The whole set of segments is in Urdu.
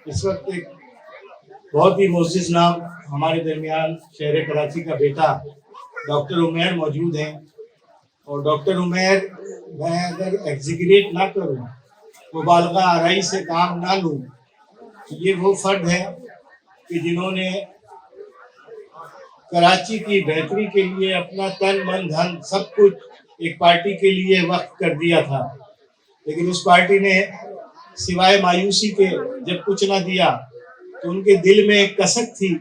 اس وقت ایک بہت ہی معزز نام ہمارے درمیان شہر کراچی کا بیٹا ڈاکٹر عمیر موجود ہیں، اور ڈاکٹر عمیر میں اگر ایگزیگریٹ نہ کروں، مبالغہ آرائی سے کام نہ لوں، تو یہ وہ فرد ہے کہ جنہوں نے کراچی کی بہتری کے لیے اپنا تن من دھن سب کچھ ایک پارٹی کے لیے وقف کر دیا تھا، لیکن اس پارٹی نے سوائے مایوسی کے جب کچھ نہ دیا تو ان کے دل میں ایک کسک تھی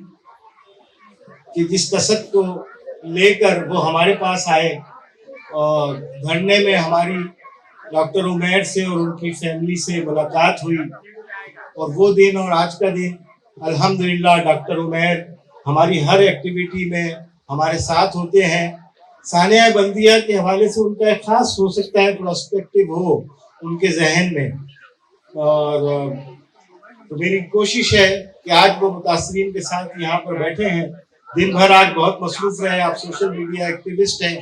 کہ جس کسک کو لے کر وہ ہمارے پاس آئے، اور دھرنے میں ہماری ڈاکٹر عمیر سے اور ان کی فیملی سے ملاقات ہوئی، اور وہ دن اور آج کا دن الحمدللہ ڈاکٹر عمیر ہماری ہر ایکٹیویٹی میں ہمارے ساتھ ہوتے ہیں۔ ثانیہ بلدیہ کے حوالے سے ان کا ایک خاص ہو سکتا ہے پرسپیکٹو ہو ان کے ذہن میں، اور تو میری کوشش ہے کہ آج وہ متاثرین کے ساتھ یہاں پر بیٹھے ہیں، دن بھر آج بہت مصروف رہے، آپ سوشل میڈیا ایکٹیوسٹ ہیں۔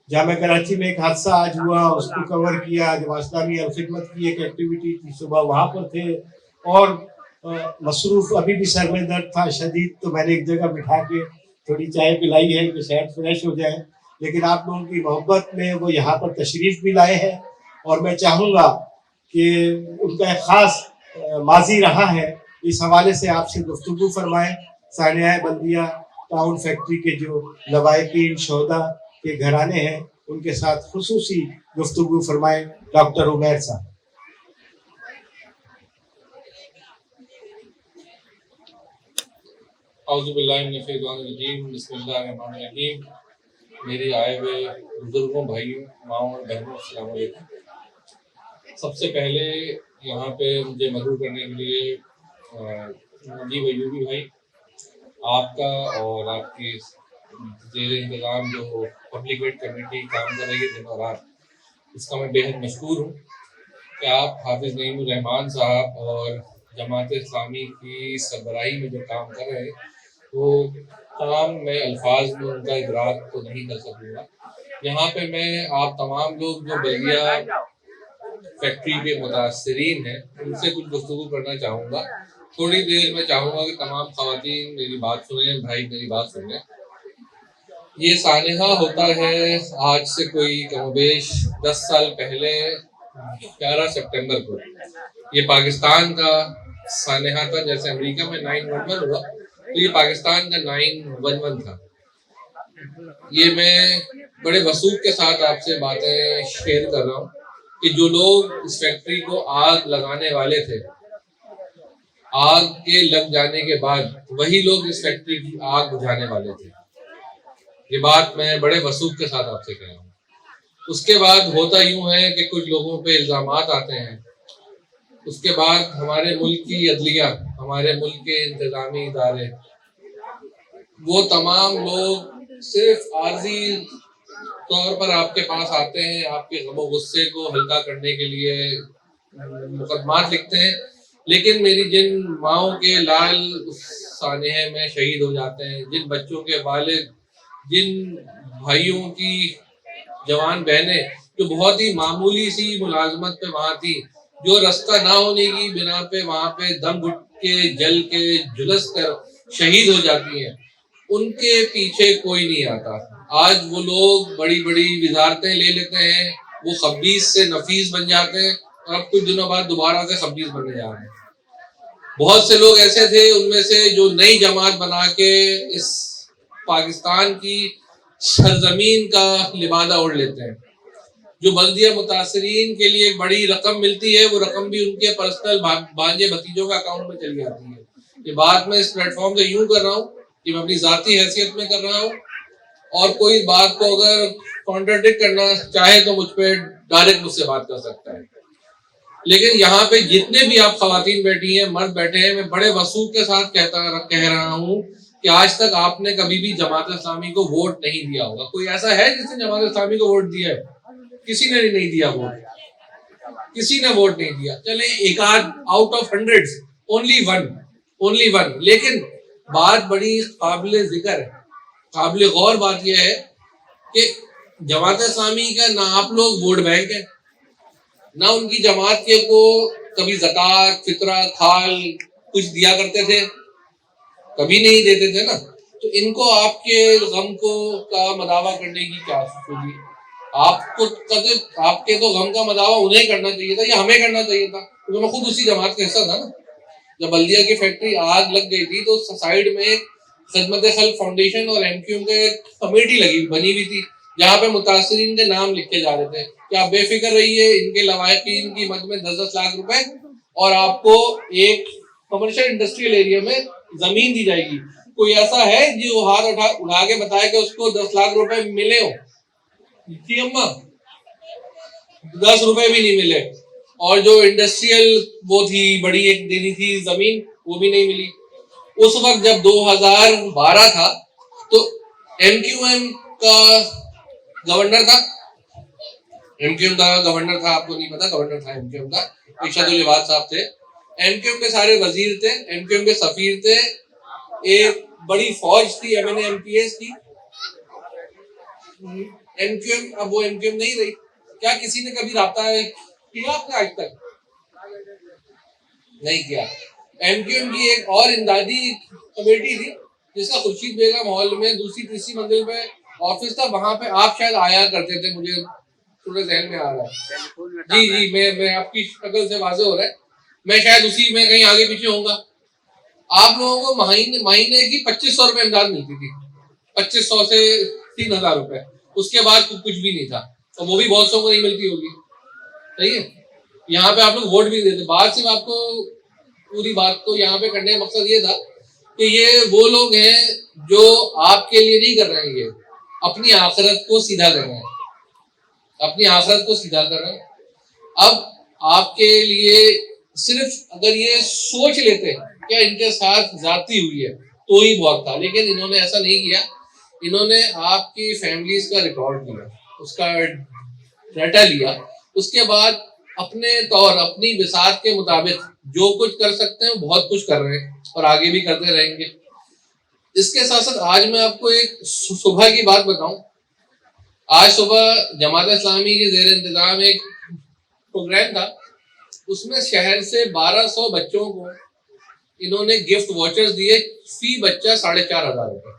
جامعہ کراچی میں ایک حادثہ آج ہوا، اس کو کور کیا، جماعت اسلامی الخدمت کی ایک ایکٹیویٹی تھی، صبح وہاں پر تھے، اور مصروف ابھی بھی سر میں درد تھا شدید، تو میں نے ایک جگہ بٹھا کے تھوڑی چائے پلائی ہے کہ شاید فریش ہو جائیں، لیکن آپ لوگوں کی محبت میں وہ یہاں پر تشریف بھی لائے ہیں، اور میں چاہوں گا کہ ان کا ایک خاص ماضی رہا ہے، اس حوالے سے آپ سے گفتگو فرمائیں۔ ثانیہ بلدیہ ٹاؤن فیکٹری کے جو لوائقین شہداء کے گھرانے ہیں ان کے ساتھ خصوصی گفتگو فرمائیں ڈاکٹر عمیر صاحب۔ اعوذ باللہ من الشیطان الرجیم، بسم اللہ الرحمن الرحیم۔ میری آئے ہوئے بزرگوں، بھائیوں، ماؤں اور بہنوں، السلام علیکم۔ سب سے پہلے یہاں پہ مجھے مدعو کرنے کے لیے نجیب ایوبی بھائی، آپ کا اور آپ کی زیر انتظام جو پبلک ایڈ کمیٹی کام کر رہی ہے دن اور رات، اس کا میں بے حد مشکور ہوں کہ آپ حافظ نعیم الرحمان صاحب اور جماعت اسلامی کی سربراہی میں جو کام کر رہے ہیں وہ تمام میں الفاظ میں ان کا ادراک تو نہیں کر سکوں گا۔ یہاں پہ میں آپ تمام لوگ جو بلدیہ فیکٹری کے متاثرین ہیں ان سے کچھ گفتگو کرنا چاہوں گا۔ تھوڑی دیر میں چاہوں گا کہ تمام خواتین میری بات سنیں، بھائی میری بات سنیں۔ یہ سانحہ ہوتا ہے آج سے کوئی کم و بیش 10 سال پہلے 11 سپٹمبر کو۔ یہ پاکستان کا سانحہ تھا، جیسے امریکہ میں 9/11 ہوا تو یہ پاکستان کا 9/11 تھا۔ یہ میں بڑے وثوق کے ساتھ آپ سے باتیں شیئر کر رہا ہوں کہ جو لوگ اس فیکٹری کو آگ لگانے والے تھے، آگ کے لگ جانے کے بعد وہی لوگ اس فیکٹری کی آگ بجھانے والے تھے۔ یہ بات میں بڑے وثوق کے ساتھ آپ سے کہہ رہا ہوں۔ اس کے بعد ہوتا یوں ہے کہ کچھ لوگوں پہ الزامات آتے ہیں، اس کے بعد ہمارے ملک کی عدلیہ، ہمارے ملک کے انتظامی ادارے، وہ تمام لوگ صرف عارضی طور پر آپ کے پاس آتے ہیں، آپ کے غم و غصے کو ہلکا کرنے کے لیے مقدمات لکھتے ہیں، لیکن میری جن ماؤں کے لال اس سانحے میں شہید ہو جاتے ہیں، جن بچوں کے والد، جن بھائیوں کی جوان بہنیں جو بہت ہی معمولی سی ملازمت پہ وہاں تھی، جو رستہ نہ ہونے کی بنا پہ وہاں پہ دم گھٹ کے جل کے جھلس کر شہید ہو جاتی ہیں، ان کے پیچھے کوئی نہیں آتا۔ آج وہ لوگ بڑی بڑی وزارتیں لے لیتے ہیں، وہ خبیث سے نفیس بن جاتے ہیں، اور اب کچھ دنوں بعد دوبارہ سے خبیث بننے جا رہے ہیں۔ بہت سے لوگ ایسے تھے ان میں سے جو نئی جماعت بنا کے اس پاکستان کی سرزمین کا لبادہ اوڑھ لیتے ہیں۔ جو بلدیہ متاثرین کے لیے ایک بڑی رقم ملتی ہے، وہ رقم بھی ان کے پرسنل بھانجے بھتیجوں کا اکاؤنٹ میں چلی جاتی ہے۔ یہ بات میں اس پلیٹ فارم سے یوں کر رہا ہوں کہ میں اپنی ذاتی حیثیت میں کر رہا ہوں، اور کوئی بات کو اگر کانٹرڈکٹ کرنا چاہے تو مجھ پہ ڈائریکٹ مجھ سے بات کر سکتا ہے۔ لیکن یہاں پہ جتنے بھی آپ خواتین بیٹھی ہیں، مرد بیٹھے ہیں، میں بڑے وثوق کے ساتھ کہہ رہا ہوں کہ آج تک آپ نے کبھی بھی جماعت اسلامی کو ووٹ نہیں دیا ہوگا۔ کوئی ایسا ہے جس نے جماعت اسلامی کو ووٹ دیا ہے؟ کسی نے نہیں دیا ووٹ، کسی نے ووٹ نہیں دیا۔ چلیں ایک آدھ out of hundred, only one. لیکن بات بڑی قابل ذکر ہے، قابل غور بات یہ ہے کہ جماعت اسلامی کا نہ آپ لوگ ووٹ بینک ہے، نہ ان کی جماعت کے کو کبھی زکات فطرہ کھال کچھ دیا کرتے تھے؟ کبھی نہیں دیتے تھے نا. تو ان کو آپ کے غم کو کا مداوع کرنے کی کیا ہوگی؟ آپ کے تو غم کا مداوع انہیں کرنا چاہیے تھا یا ہمیں کرنا چاہیے تھا، کیونکہ میں خود اسی جماعت کا حصہ تھا نا. جب بلدیہ کی فیکٹری آگ لگ گئی تھی تو سائیڈ میں خدمت خلق فاؤنڈیشن اور ایم کیو ایم کی کمیٹی بنی ہوئی تھی جہاں پہ متاثرین کے نام لکھے جا رہے تھے کہ آپ بے فکر رہیے، ان کے لواحقین کی مد میں 10 لاکھ روپے اور آپ کو ایک کمرشل انڈسٹریل ایریا میں زمین دی جائے گی. کوئی ایسا ہے جو ہاتھ اٹھا کے بتائے کہ اس کو 10 لاکھ روپے ملے ہو؟ جی اماں 10 روپے بھی نہیں ملے. اور جو انڈسٹریل وہ تھی بڑی ایک دینی تھی زمین، وہ بھی نہیں ملی. اس وقت جب 2012 تھا تو ایم کیو ایم کا گورنر تھا. ایم کیو ایم کا گورنر تھا، آپ کو نہیں پتا، گورنر تھا ایم کیو ایم کا، ارشاد العباد صاحب تھے. ایم کیو ایم کے سارے وزیر تھے، ایم کیو ایم کے سفیر تھے، ایک بڑی فوج تھی M N A M P S کی. ایم کیو ایم اب وہ ایم کیو ایم نہیں رہی. کیا کسی نے کبھی رابطہ کیا آپ نے؟ آج تک نہیں کیا. ایم کیو ایم کی ایک اور امدادی کمیٹی تھی جس کا خورشید بیگم ہال میں دوسری تیسری منزل پہ آفس تھا. وہاں پہ آپ شاید آیا کرتے تھے، مجھے تھوڑے ذہن میں آ رہا ہے. جی میں آپ کی شکل سے واضح ہو رہا ہے، میں شاید اسی میں کہیں آگے پیچھے ہوں گا. آپ لوگوں کو مہینے کی 2500 روپے امداد ملتی تھی، 2500 سے 3000 روپے. اس کے بعد کچھ بھی نہیں تھا، اور وہ بھی بہت سو کو نہیں ملتی ہوگی. صحیح ہے. یہاں پہ آپ لوگ ووٹ بھی دیتے. بات صرف آپ کو پوری بات کو یہاں پہ کرنے کا مقصد یہ تھا کہ یہ وہ لوگ ہیں جو آپ کے لیے نہیں کر رہے ہیں، یہ اپنی آخرت کو سیدھا کر رہے ہیں، اپنی آخرت کو سیدھا کر رہے ہیں. اب آپ کے لیے صرف اگر یہ سوچ لیتے کہ ان کے ساتھ زیادتی ہوئی ہے تو ہی بہت تھا، لیکن انہوں نے ایسا نہیں کیا. انہوں نے آپ کی فیملیز کا ریکارڈ لیا، اس کا ڈیٹا لیا، اس کے بعد اپنے طور اپنی بساط کے مطابق جو کچھ کر سکتے ہیں بہت کچھ کر رہے ہیں اور آگے بھی کرتے رہیں گے. اس کے ساتھ ساتھ آج میں آپ کو ایک صبح کی بات بتاؤں. آج صبح جماعت اسلامی کے زیر انتظام ایک پروگرام تھا، اس میں شہر سے 1200 بچوں کو انہوں نے گفٹ واچرز دیے، فی بچہ 4500 روپے.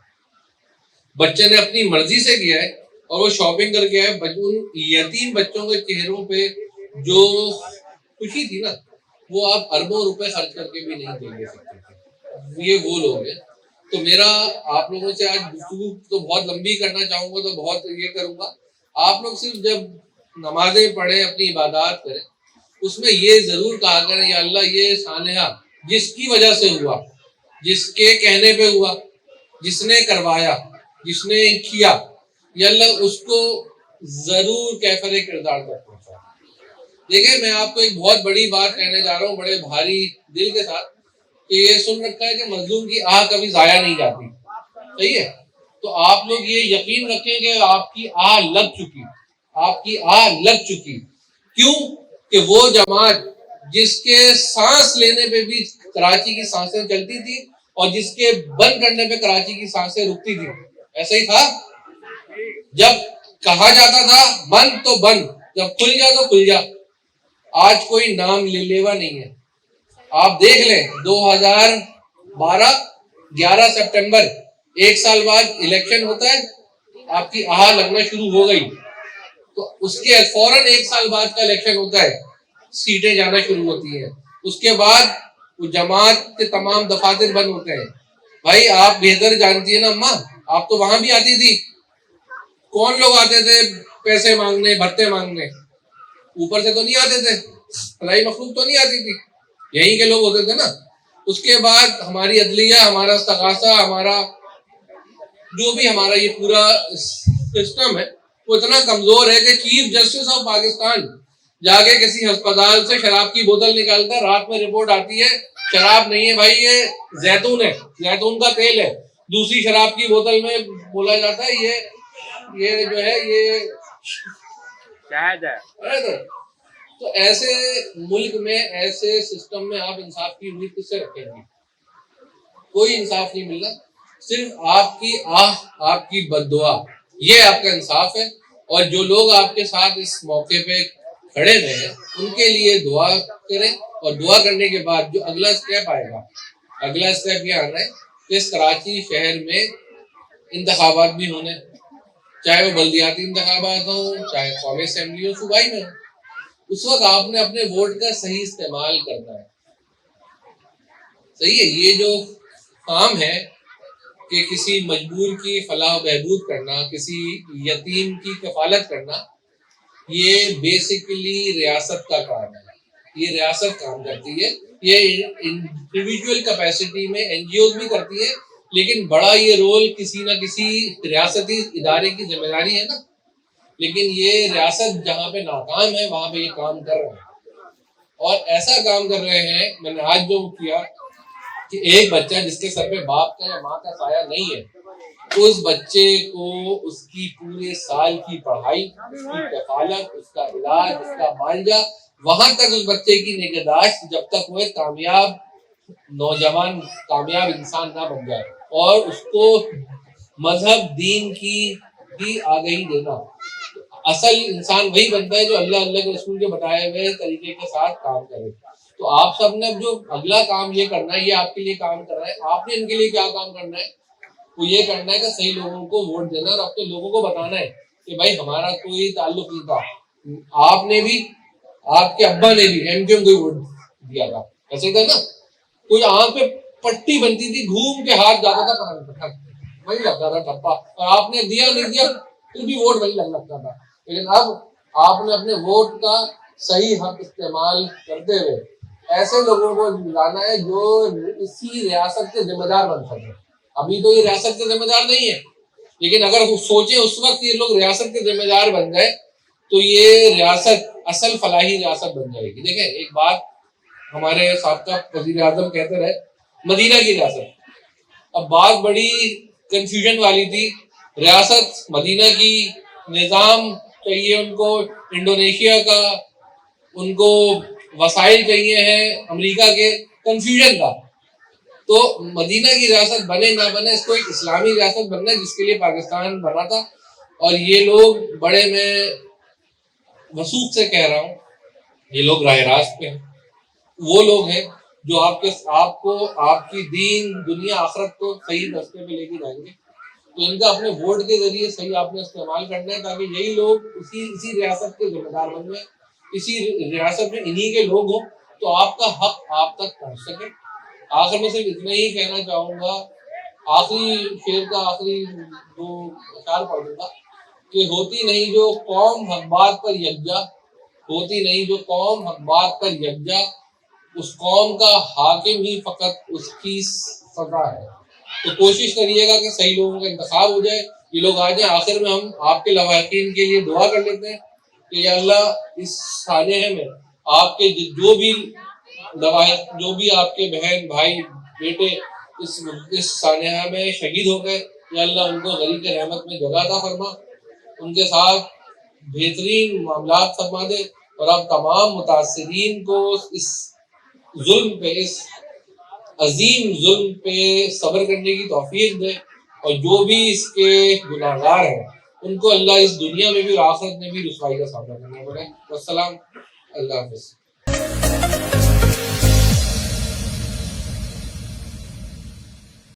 بچے نے اپنی مرضی سے کیا ہے اور وہ شاپنگ کر کے آئے. ان یتیم بچوں کے چہروں پہ جو خوشی تھی نا، وہ آپ اربوں روپے خرچ کر کے بھی نہیں دے سکتے تھے. یہ وہ لوگ ہیں. تو میرا آپ لوگوں سے آج گفتگو تو بہت لمبی کرنا چاہوں گا، تو بہت یہ کروں گا. آپ لوگ صرف جب نمازیں پڑھیں، اپنی عبادات کریں، اس میں یہ ضرور کہا کریں یا اللہ یہ سانحہ جس کی وجہ سے ہوا، جس کے کہنے پہ ہوا، جس نے کروایا، جس نے کیا، یا اللہ اس کو ضرور کیفر کردار تک پہنچا. دیکھیں میں آپ کو ایک بہت بڑی بات کہنے جا رہا ہوں بڑے بھاری دل کے ساتھ، کہ یہ سن رکھا ہے کہ مظلوم کی آہ کبھی ضائع نہیں جاتی. صحیح ہے. تو آپ لوگ یہ یقین رکھیں کہ آپ کی آہ لگ چکی، آپ کی آہ لگ چکی. کیوں کہ وہ جماعت جس کے سانس لینے پہ بھی کراچی کی سانسیں چلتی تھی اور جس کے بند کرنے پہ کراچی کی سانسیں رکتی تھی، ایسا ہی تھا. جب کہا جاتا تھا بند تو بند، جب کھل جا تو کھل جا. آج کوئی نام لیوا نہیں ہے. آپ دیکھ لیں 2012 11 سپٹمبر، ایک سال بعد الیکشن ہوتا ہے، آپ کی آہا لگنا شروع ہو گئی. تو اس کے فوراً ایک سال بعد کا الیکشن ہوتا ہے، سیٹیں جانا شروع ہوتی ہیں. اس کے بعد وہ جماعت کے تمام دفاتر بند ہوتے ہیں. بھائی آپ بہتر جانتی ہیں نا اماں، آپ تو وہاں بھی آتی تھی. کون لوگ آتے تھے پیسے مانگنے، بھتے مانگنے؟ اوپر سے تو نہیں آتے تھے، فلائی مخلوق تو نہیں آتی تھی، یہیں کے لوگ ہوتے تھے نا. اس کے بعد ہماری عدلیہ، ہمارا استغاثہ، ہمارا جو بھی ہمارا یہ پورا سسٹم ہے وہ اتنا کمزور ہے کہ چیف جسٹس آف پاکستان جا کے کسی ہسپتال سے شراب کی بوتل نکالتا ہے، رات میں رپورٹ آتی ہے شراب نہیں ہے بھائی، یہ زیتون ہے، زیتون کا تیل ہے. دوسری شراب کی بوتل میں بولا جاتا ہے یہ جو ہے یہ شاید ہے. تو ایسے ملک میں، ایسے سسٹم میں آپ انصاف کی امید کس سے رکھیں گے؟ کوئی انصاف نہیں مل رہا. صرف آپ کی آہ، آپ کی بد دعا، یہ آپ کا انصاف ہے. اور جو لوگ آپ کے ساتھ اس موقع پہ کھڑے رہے ان کے لیے دعا کریں, اور دعا کرنے کے بعد جو اگلا اسٹیپ آئے گا, اگلا اسٹیپ یہ آنا ہے کہ اس کراچی شہر میں انتخابات بھی ہونے, چاہے وہ بلدیاتی انتخابات ہوں, چاہے قومی اسمبلی ہو, صوبائی میں ہو. اس وقت آپ نے اپنے ووٹ کا صحیح استعمال کرنا ہے. صحیح ہے, یہ جو کام ہے کہ کسی مجبور کی فلاح و بہبود کرنا, کسی یتیم کی کفالت کرنا, یہ بیسیکلی ریاست کا کام ہے. یہ ریاست کام کرتی ہے, یہ انڈیویجول کیپیسٹی میں این جی اوز بھی کرتی ہے, لیکن بڑا یہ رول کسی نہ کسی ریاستی ادارے کی ذمہ داری ہے نا. لیکن یہ ریاست جہاں پہ ناکام ہے وہاں پہ یہ کام کر رہے ہیں, اور ایسا کام کر رہے ہیں. میں نے آج جو کیا کہ ایک بچہ جس کے سر پہ باپ کا یا ماں کا سایہ نہیں ہے, اس بچے کو اس کی پورے سال کی پڑھائی, اس کی کفالت, اس کا علاج, اس کا معالجہ, وہاں تک اس بچے کی نگہداشت جب تک وہ کامیاب نوجوان, کامیاب انسان نہ بن جائے, اور اس کو مذہب دین کی بھی آگاہی دینا. اصل انسان وہی بنتا ہے جو اللہ اللہ کے رسول کے بتائے ہوئے طریقے کے ساتھ کام کرے. تو آپ سب نے اب جو اگلا کام یہ کرنا ہے, یہ آپ کے لیے کام کر رہا ہے. آپ نے ان کے لیے کیا کام کرنا ہے؟ وہ یہ کرنا ہے کہ صحیح لوگوں کو ووٹ دینا, اور اپنے لوگوں کو بتانا ہے کہ بھائی ہمارا کوئی تعلق نہیں تھا, آپ نے بھی, آپ کے ابا نے بھی ایم کیو ایم کو ووٹ دیا تھا, ایسے تھا نا. کوئی آنکھ پہ پٹی بنتی تھی, گھوم کے ہاتھ جاتا تھا, وہی لگتا تھا ٹپا, اور آپ نے دیا نہیں دیا پھر بھی ووٹ وہی لگتا تھا. لیکن اب آپ نے اپنے ووٹ کا صحیح حق استعمال کرتے ہوئے ایسے لوگوں کو لانا ہے جو اسی ریاست کے ذمہ دار بن سکے. ابھی تو یہ ریاست کے ذمہ دار نہیں ہے, لیکن اگر سوچیں اس وقت یہ لوگ ریاست کے ذمہ دار بن گئے تو یہ ریاست اصل فلاحی ریاست بن جائے گی. دیکھیں ایک بات ہمارے سابقہ وزیر اعظم کہتے رہے, مدینہ کی ریاست. اب بات بڑی کنفیوژن والی تھی, ریاست مدینہ کی, نظام چاہیے ان کو انڈونیشیا کا, ان کو وسائل چاہیے ہیں امریکہ کے, کنفیوژن تھا. تو مدینہ کی ریاست بنے نہ بنے, اس کو ایک اسلامی ریاست بننا ہے جس کے لیے پاکستان بنا تھا. اور یہ لوگ بڑے, میں وثوق سے کہہ رہا ہوں, یہ لوگ راہ راست پہ ہیں. وہ لوگ ہیں جو آپ کو آپ کی دین دنیا آخرت کو صحیح راستے پہ لے کے جائیں گے. تو ان کا اپنے ووٹ کے ذریعے صحیح آپ نے استعمال کرنا ہے, تاکہ یہی لوگ اسی ریاست کے ذمہ دار بن جائیں, اسی ریاست میں انہی کے لوگ ہوں, تو آپ کا حق آپ تک پہنچ سکے. آخر میں صرف اتنا ہی کہنا چاہوں گا, آخری شعر کا آخری دو اشعار پڑھ دوں گا کہ ہوتی نہیں جو قوم حق بات پر یکجا, ہوتی نہیں جو قوم حق بات پر یکجا, اس قوم کا حاکم ہی فقط اس کی سزا ہے. تو کوشش کریے گا کہ صحیح لوگوں کا انتخاب ہو جائے, یہ لوگ آ جائیں. آخر میں ہم آپ کے لواحقین کے لیے دعا کر لیتے ہیں کہ یا اللہ اس سانحے میں آپ کے جو بھی لواحق, جو بھی آپ کے بہن بھائی بیٹے اس سانحہ میں شہید ہو گئے, یا اللہ ان کو غریق رحمت میں جگہ عطا فرما, ان کے ساتھ بہترین معاملات فرما دے, اور آپ تمام متاثرین کو اس ظلم پہ, اس عظیم ظلم پہ صبر کرنے کی توفیق دے, اور جو بھی اس کے گناہ گار ہیں ان کو اللہ اس دنیا میں بھی اور آخرت میں بھی رسوائی کا سامنا کرنا پڑے. والسلام, اللہ حافظ.